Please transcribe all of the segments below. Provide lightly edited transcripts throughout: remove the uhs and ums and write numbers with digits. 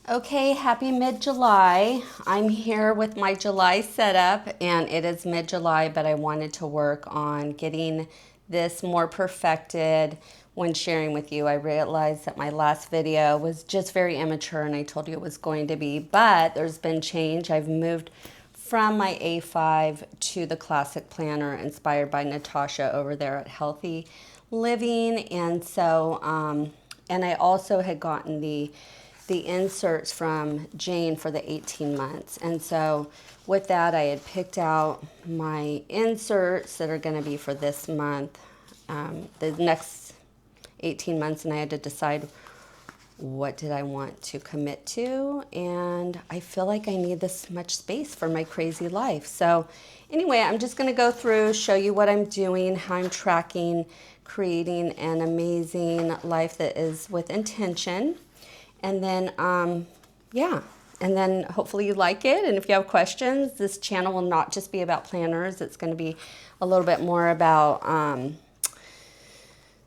Okay, happy mid-July. I'm here with my July setup and it is mid-July, but I wanted to work on getting this more perfected when sharing with you. I realized that my last video was just very immature and I told you it was going to be, but there's been change. I've moved from my A5 to the classic planner inspired by Natasha over there at Healthy Living. And I also had gotten the inserts from Jane for the 18 months. And so with that, I had picked out my inserts that are going to be for this month, the next 18 months, and I had to decide what did I want to commit to, and I feel like I need this much space for my crazy life. So anyway, I'm just going to go through, show you what I'm doing, how I'm tracking, creating an amazing life that is with intention. And then, yeah, and then hopefully you like it. And if you have questions, this channel will not just be about planners. It's going to be a little bit more about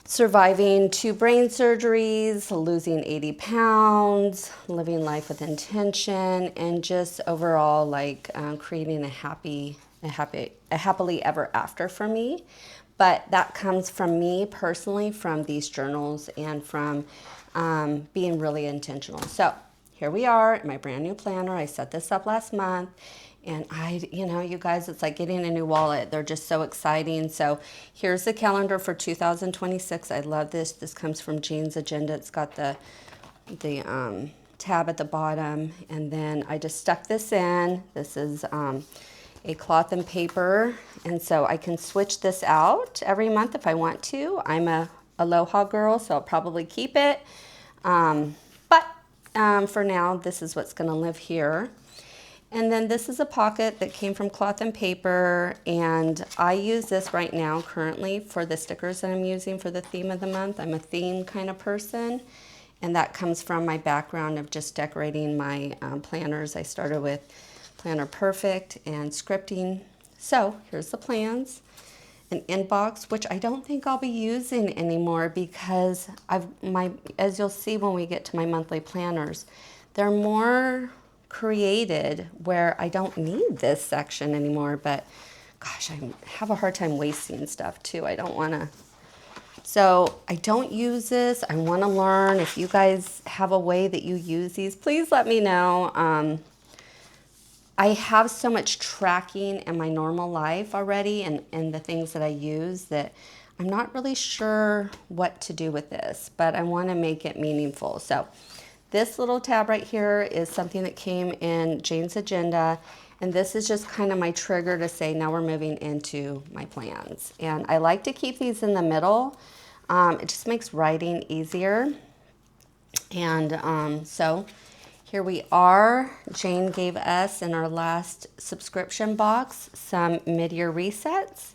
surviving 2 brain surgeries, losing 80 pounds, living life with intention, and just overall like creating a happily ever after for me. But that comes from me personally, from these journals, and from being really intentional. So here we are in my brand new planner. I set this up last month, and you guys, it's like getting a new wallet. They're just so exciting. So here's the calendar for 2026. I love this. This comes from Jane's Agenda. It's got the tab at the bottom, and then I just stuck this in. This is a cloth and paper, and so I can switch this out every month if I want to. I'm a Aloha girl, so I'll probably keep it. But for now, this is what's going to live here. And then this is a pocket that came from cloth and paper, and I use this right now currently for the stickers that I'm using for the theme of the month. I'm a theme kind of person, and that comes from my background of just decorating my planners. I started with Planner Perfect and scripting. So here's the plans. An inbox, which I don't think I'll be using anymore because as you'll see when we get to my monthly planners, they're more created where I don't need this section anymore. But gosh, I have a hard time wasting stuff too. I don't want to. So I don't use this. I want to learn. If you guys have a way that you use these, please let me know. I have so much tracking in my normal life already and the things that I use that I'm not really sure what to do with this, but I want to make it meaningful. So this little tab right here is something that came in Jane's Agenda, and this is just kind of my trigger to say now we're moving into my plans. And I like to keep these in the middle. It just makes writing easier. And so here we are. Jane gave us in our last subscription box some mid-year resets,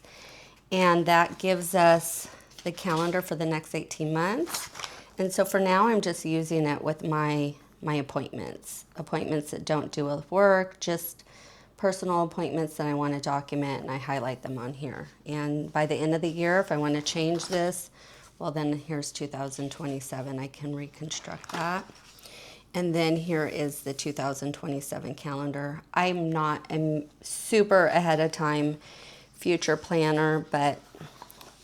and that gives us the calendar for the next 18 months. And so for now, I'm just using it with my appointments that don't do with work, just personal appointments that I want to document, and I highlight them on here. And by the end of the year, if I want to change this, well, then here's 2027. I can reconstruct that. And then here is the 2027 calendar. I'm not a super ahead of time future planner, but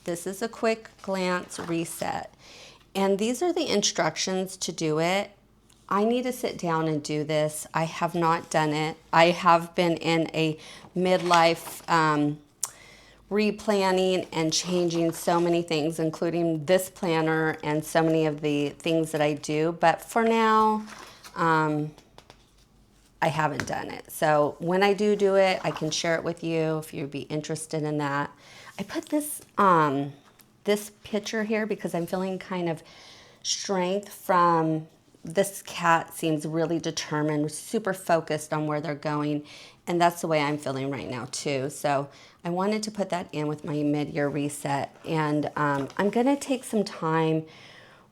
this is a quick glance reset. And these are the instructions to do it. I need to sit down and do this. I have not done it. I have been in a midlife replanning and changing so many things, including this planner and so many of the things that I do. But for now, I haven't done it. So when I do it, I can share it with you if you'd be interested in that. I put this this picture here because I'm feeling kind of strength from this cat. Seems really determined, super focused on where they're going, and that's the way I'm feeling right now too. So I wanted to put that in with my mid-year reset, and I'm gonna take some time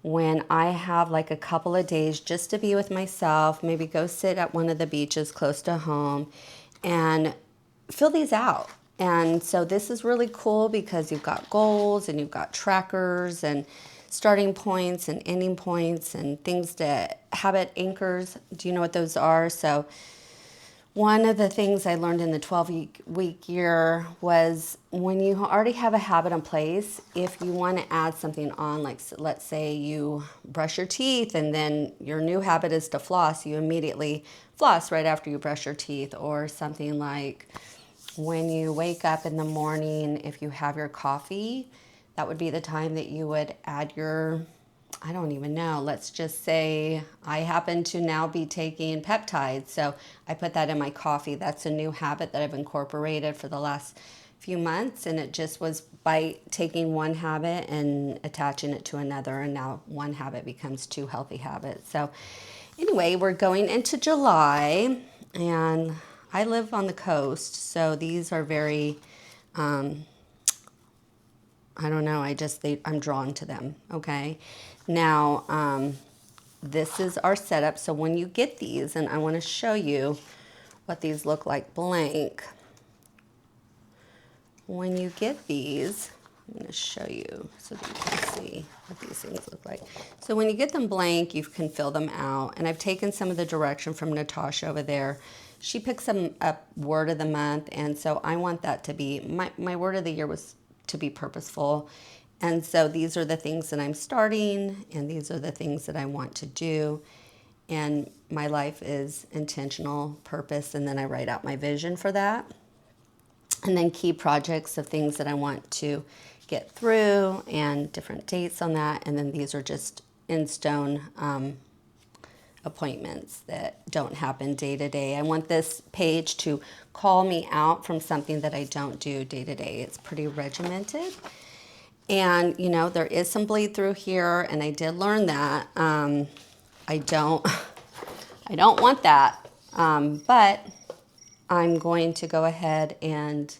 when I have like a couple of days just to be with myself, maybe go sit at one of the beaches close to home and fill these out. And so this is really cool because you've got goals and you've got trackers, and starting points and ending points and things that habit anchors. Do you know what those are? So one of the things I learned in the 12-week year was when you already have a habit in place, if you want to add something on, like let's say you brush your teeth and then your new habit is to floss, you immediately floss right after you brush your teeth. Or something like when you wake up in the morning, if you have your coffee, that would be the time that you would add your, I don't even know, let's just say I happen to now be taking peptides. So I put that in my coffee. That's a new habit that I've incorporated for the last few months. And it just was by taking one habit and attaching it to another. And now one habit becomes two healthy habits. So anyway, we're going into July and I live on the coast. So these are very, I don't know, I'm drawn to them, okay? Now, this is our setup. So when you get these, and I want to show you what these look like blank. When you get these, I'm going to show you so that you can see what these things look like. So when you get them blank, you can fill them out. And I've taken some of the direction from Natasha over there. She picks them up word of the month, and so I want that to be, my word of the year was to be purposeful. And so these are the things that I'm starting, and these are the things that I want to do. And my life is intentional purpose, and then I write out my vision for that. And then key projects of things that I want to get through and different dates on that. And then these are just in stone appointments that don't happen day to day. I want this page to call me out from something that I don't do day to day. It's pretty regimented. And, you know, there is some bleed through here, and I did learn that. I don't want that. But I'm going to go ahead and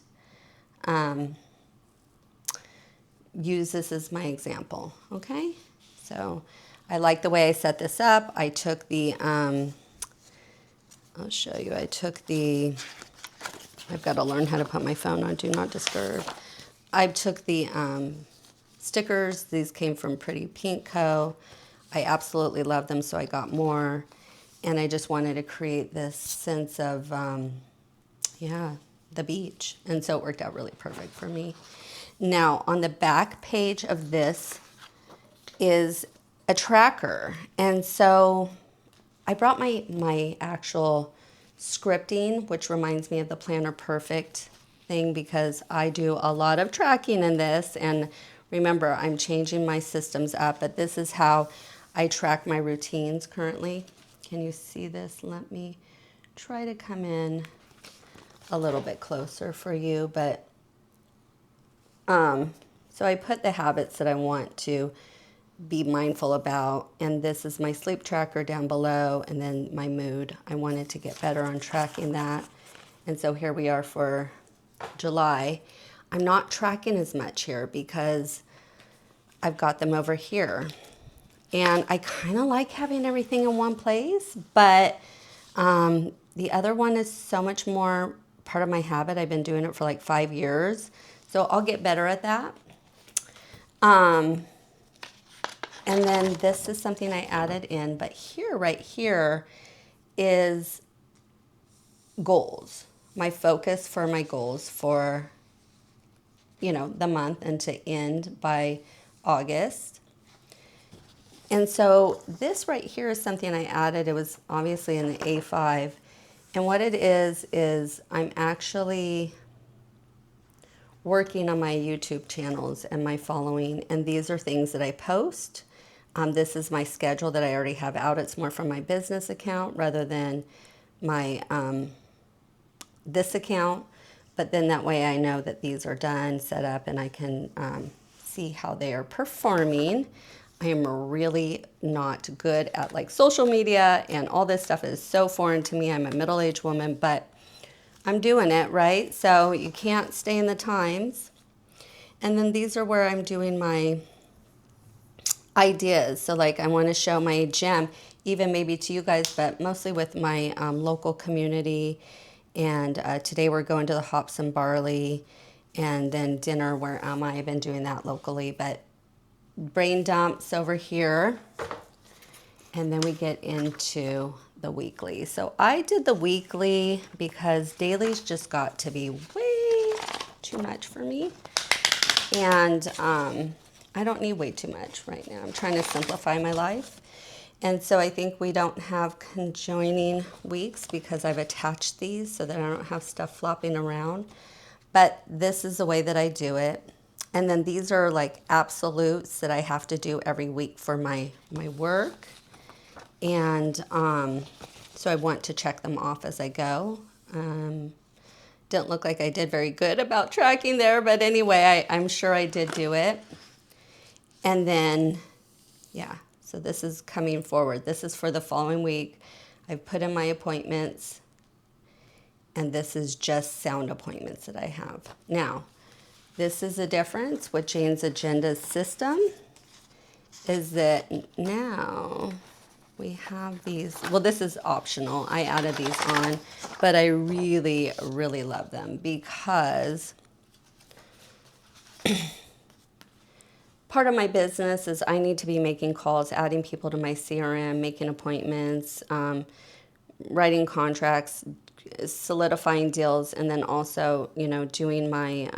use this as my example, okay? So I like the way I set this up. I took the, I'll show you, I've got to learn how to put my phone on Do Not Disturb. I took the stickers. These came from Pretty Pink Co. I absolutely love them, so I got more. And I just wanted to create this sense of, the beach. And so it worked out really perfect for me. Now, on the back page of this is a tracker. And so I brought my actual scripting, which reminds me of the Planner Perfect thing, because I do a lot of tracking in this. And remember, I'm changing my systems up, but this is how I track my routines currently. Can you see this? Let me try to come in a little bit closer for you, but so I put the habits that I want to be mindful about, and this is my sleep tracker down below, and then my mood. I wanted to get better on tracking that, and so here we are for July. I'm not tracking as much here because I've got them over here, and I kind of like having everything in one place, but the other one is so much more part of my habit. I've been doing it for like 5 years, so I'll get better at that. And then this is something I added in, but here, right here, is goals. My focus for my goals for, the month and to end by August. And so this right here is something I added. It was obviously in the A5. And what it is I'm actually working on my YouTube channels and my following, and these are things that I post. This is my schedule that I already have out. It's more from my business account rather than my this account, but then that way I know that these are done, set up, and I can see how they are performing. I am really not good at like social media, and all this stuff is so foreign to me. I'm a middle-aged woman, but I'm doing it, right? So you can't stay in the times. And then these are where I'm doing my ideas. So like I want to show my gem, even maybe to you guys, but mostly with my local community. And today we're going to the Hops and Barley, and then dinner, where am I? I've been doing that locally, but brain dumps over here. And then we get into the weekly. So I did the weekly because dailies just got to be way too much for me. And I don't need way too much right now. I'm trying to simplify my life. And so I think we don't have conjoining weeks because I've attached these so that I don't have stuff flopping around. But this is the way that I do it. And then these are like absolutes that I have to do every week for my work. And so I want to check them off as I go. Didn't look like I did very good about tracking there, but anyway, I'm sure I did do it. And then, yeah, so this is coming forward. This is for the following week. I've put in my appointments, and this is just sound appointments that I have. Now, this is the difference with Jane's Agenda system, is that now we have these. Well, this is optional. I added these on, but I really, really love them because part of my business is I need to be making calls, adding people to my CRM, making appointments, writing contracts, solidifying deals, and then also, you know, doing my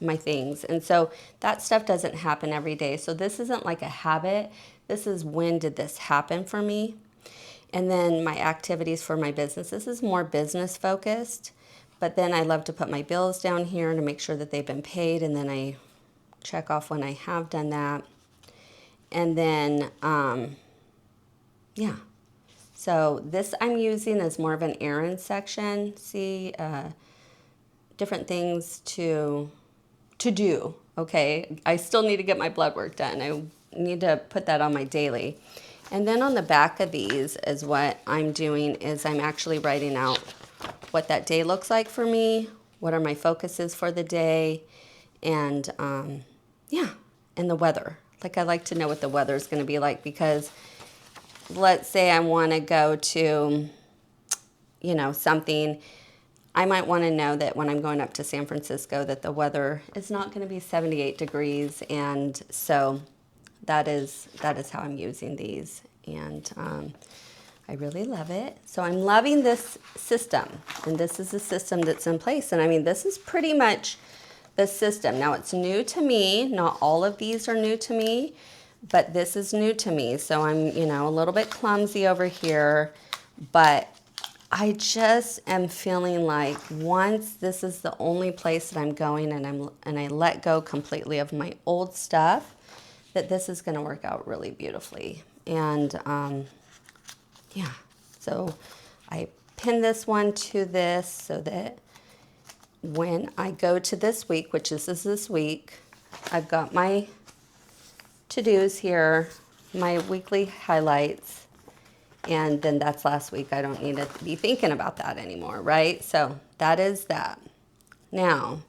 my things. And so that stuff doesn't happen every day. So this isn't like a habit. This is when did this happen for me? And then my activities for my business. This is more business focused, but then I love to put my bills down here to make sure that they've been paid, and then I check off when I have done that. And then, yeah. So this I'm using as more of an errand section. See, different things to do, okay? I still need to get my blood work done. I need to put that on my daily. And then on the back of these is what I'm doing is I'm actually writing out what that day looks like for me, what are my focuses for the day, and yeah, and the weather. Like I like to know what the weather is going to be like because let's say I want to go to, you know, something. I might want to know that when I'm going up to San Francisco that the weather is not going to be 78 degrees. And so that is how I'm using these. And I really love it. So I'm loving this system. And this is the system that's in place. And I mean, this is pretty much the system. Now it's new to me. Not all of these are new to me, but this is new to me. So I'm, you know, a little bit clumsy over here, but I just am feeling like once this is the only place that I'm going and I let go completely of my old stuff, that this is going to work out really beautifully. And yeah, so I pin this one to this so that when I go to this week, which is this week, I've got my to-dos here, my weekly highlights, and then that's last week. I don't need to be thinking about that anymore, right? So that is that. Now,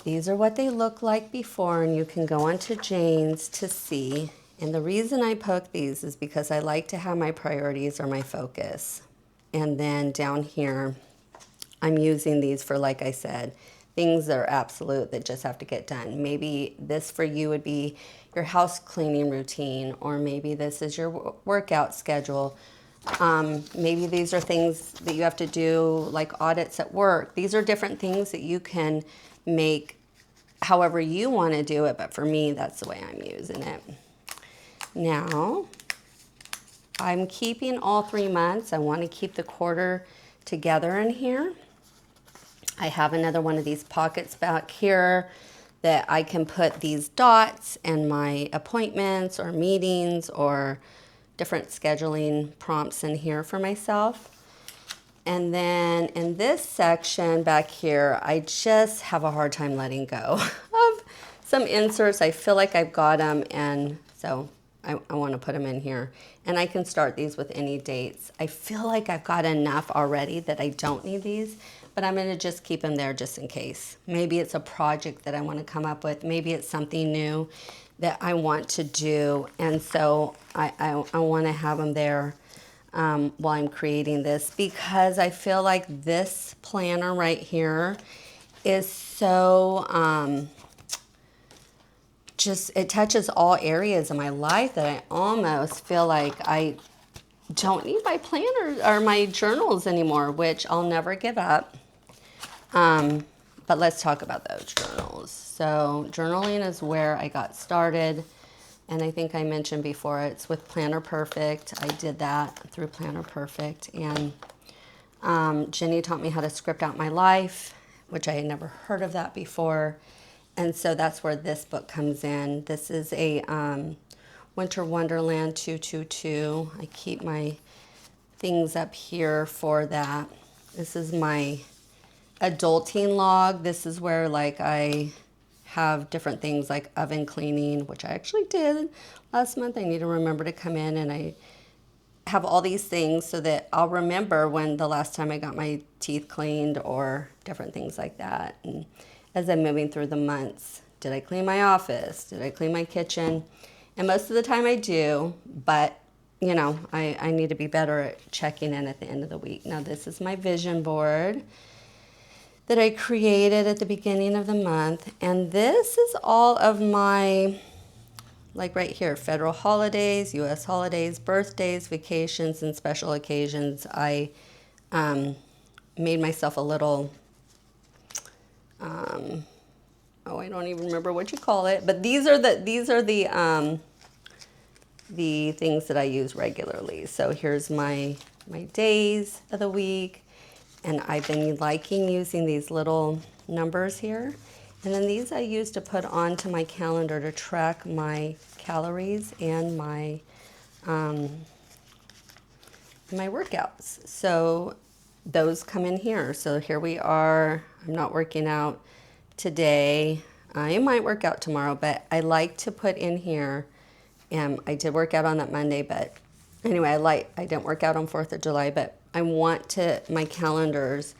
these are what they look like before, and you can go onto Jane's to see. And the reason I poke these is because I like to have my priorities or my focus. And then down here, I'm using these for, like I said, things that are absolute that just have to get done. Maybe this for you would be your house cleaning routine, or maybe this is your workout schedule. Maybe these are things that you have to do, like audits at work. These are different things that you can make however you want to do it, but for me, that's the way I'm using it. Now, I'm keeping all 3 months. I want to keep the quarter together in here. I have another one of these pockets back here that I can put these dots and my appointments or meetings or different scheduling prompts in here for myself. And then in this section back here, I just have a hard time letting go of some inserts. I feel like I've got them, and so I want to put them in here. And I can start these with any dates. I feel like I've got enough already that I don't need these, but I'm going to just keep them there just in case. Maybe it's a project that I want to come up with. Maybe it's something new that I want to do. And so I want to have them there while I'm creating this, because I feel like this planner right here is so it touches all areas of my life that I almost feel like I don't need my planner or my journals anymore, which I'll never give up. But let's talk about those journals. So journaling is where I got started. And I think I mentioned before, it's with Planner Perfect. I did that through Planner Perfect. And Jenny taught me how to script out my life, which I had never heard of that before. And so that's where this book comes in. This is a Winter Wonderland 222. I keep my things up here for that. This is my adulting log. This is where like I have different things like oven cleaning, which I actually did last month. I need to remember to come in, and I have all these things so that I'll remember when the last time I got my teeth cleaned or different things like that. And as I'm moving through the months, did I clean my office? Did I clean my kitchen? And most of the time I do, but you know, I need to be better at checking in at the end of the week. Now this is my vision board that I created at the beginning of the month. And this is all of my, like right here, federal holidays, U.S. holidays, birthdays, vacations, and special occasions. I made myself a little, I don't even remember what you call it, but these are the things that I use regularly. So here's my days of the week. And I've been liking using these little numbers here. And then these I use to put onto my calendar to track my calories and my workouts. So those come in here. So here we are. I'm not working out today. I might work out tomorrow, but I like to put in here, and I did work out on that Monday, but anyway, I didn't work out on 4th of July, but I want my calendars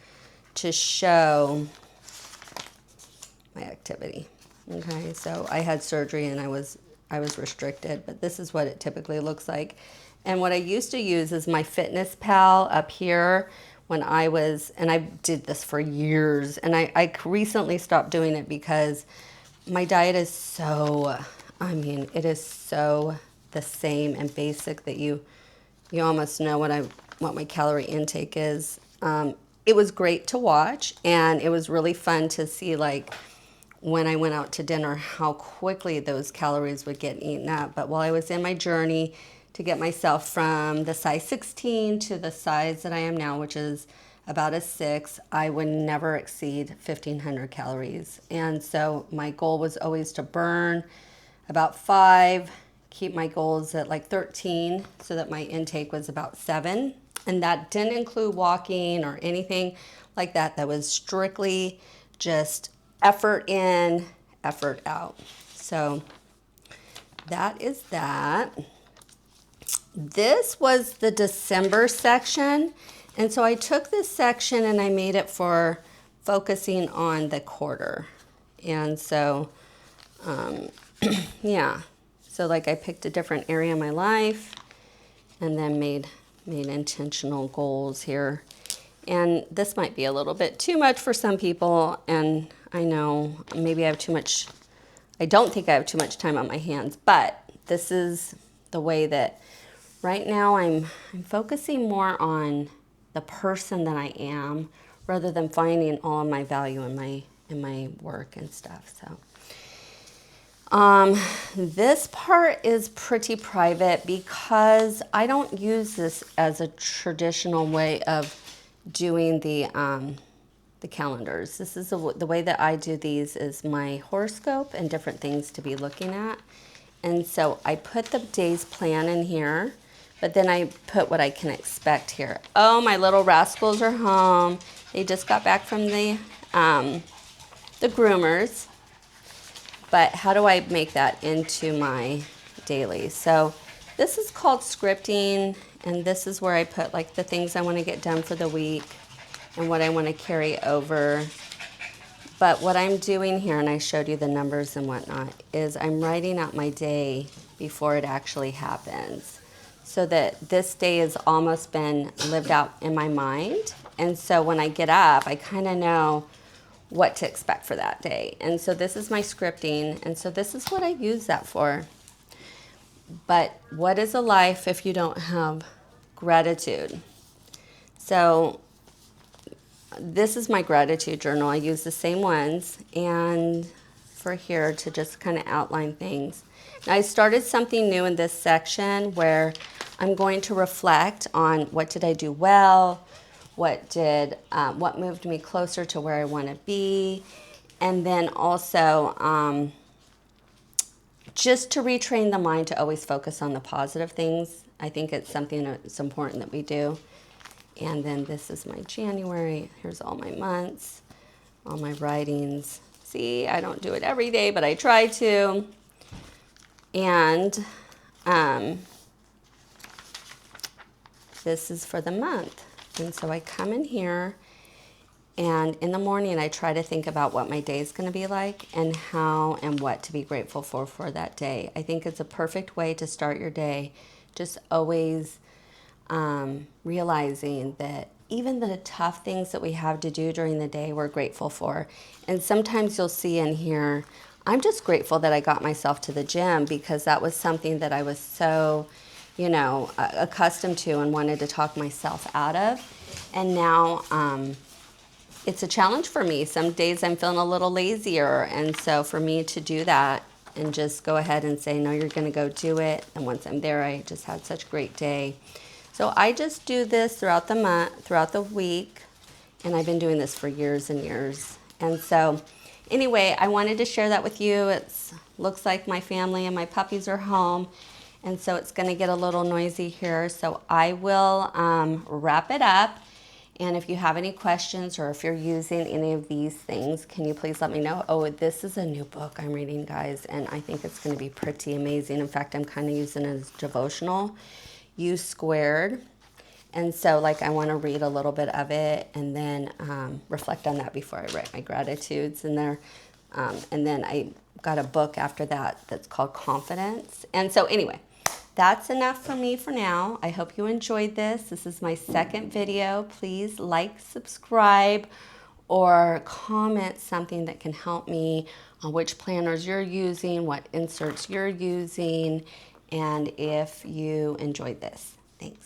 to show my activity. Okay, so I had surgery and I was restricted, but this is what it typically looks like. And what I used to use is my Fitness Pal up here when and I did this for years, and I recently stopped doing it because my diet is so, it is so the same and basic that you almost know what my calorie intake is. It was great to watch, and it was really fun to see, like, when I went out to dinner, how quickly those calories would get eaten up. But while I was in my journey to get myself from the size 16 to the size that I am now, which is about a 6, I would never exceed 1,500 calories. And so my goal was always to burn about 5, keep my goals at like 13, so that my intake was about 7. And that didn't include walking or anything like that. That was strictly just effort in, effort out. So that is that. This was the December section. And so I took this section and I made it for focusing on the quarter. And so, yeah. So like I picked a different area of my life and then made intentional goals here. And this might be a little bit too much for some people, and I know maybe I have too much, I don't think I have too much time on my hands, but this is the way that right now I'm focusing more on the person that I am rather than finding all of my value in my work and stuff. So this part is pretty private because I don't use this as a traditional way of doing the calendars. This is the way that I do these is my horoscope and different things to be looking at. And so I put the day's plan in here, but then I put what I can expect here. Oh, my little rascals are home. They just got back from the groomers. But how do I make that into my daily? So this is called scripting, and this is where I put like the things I want to get done for the week and what I want to carry over. But what I'm doing here, and I showed you the numbers and whatnot, is I'm writing out my day before it actually happens, so that this day has almost been lived out in my mind. And so when I get up, I kind of know what to expect for that day. And so this is my scripting, and so this is what I use that for. But what is a life if you don't have gratitude? So this is my gratitude journal. I use the same ones and for here to just kind of outline things. Now I started something new in this section where I'm going to reflect on what did I do well, what moved me closer to where I want to be, and then also just to retrain the mind to always focus on the positive things. I think it's something that's important that we do. And then this is my January. Here's all my months, all my writings. See, I don't do it every day, but I try to. And this is for the month. And so I come in here, and in the morning I try to think about what my day is going to be like and how and what to be grateful for that day. I think it's a perfect way to start your day. Just always realizing that even the tough things that we have to do during the day, we're grateful for. And sometimes you'll see in here, I'm just grateful that I got myself to the gym because that was something that I was so, accustomed to and wanted to talk myself out of. And now it's a challenge for me. Some days I'm feeling a little lazier. And so for me to do that and just go ahead and say, no, you're going to go do it. And once I'm there, I just had such a great day. So I just do this throughout the month, throughout the week, and I've been doing this for years and years. And so anyway, I wanted to share that with you. It looks like my family and my puppies are home, and so it's going to get a little noisy here. So I will wrap it up. And if you have any questions or if you're using any of these things, can you please let me know? Oh, this is a new book I'm reading, guys, and I think it's going to be pretty amazing. In fact, I'm kind of using it as devotional. U squared. And so I want to read a little bit of it and then reflect on that before I write my gratitudes in there. And then I got a book after that that's called Confidence. And so anyway, that's enough for me for now. I hope you enjoyed this. This is my second video. Please like, subscribe, or comment something that can help me on which planners you're using, what inserts you're using, and if you enjoyed this. Thanks.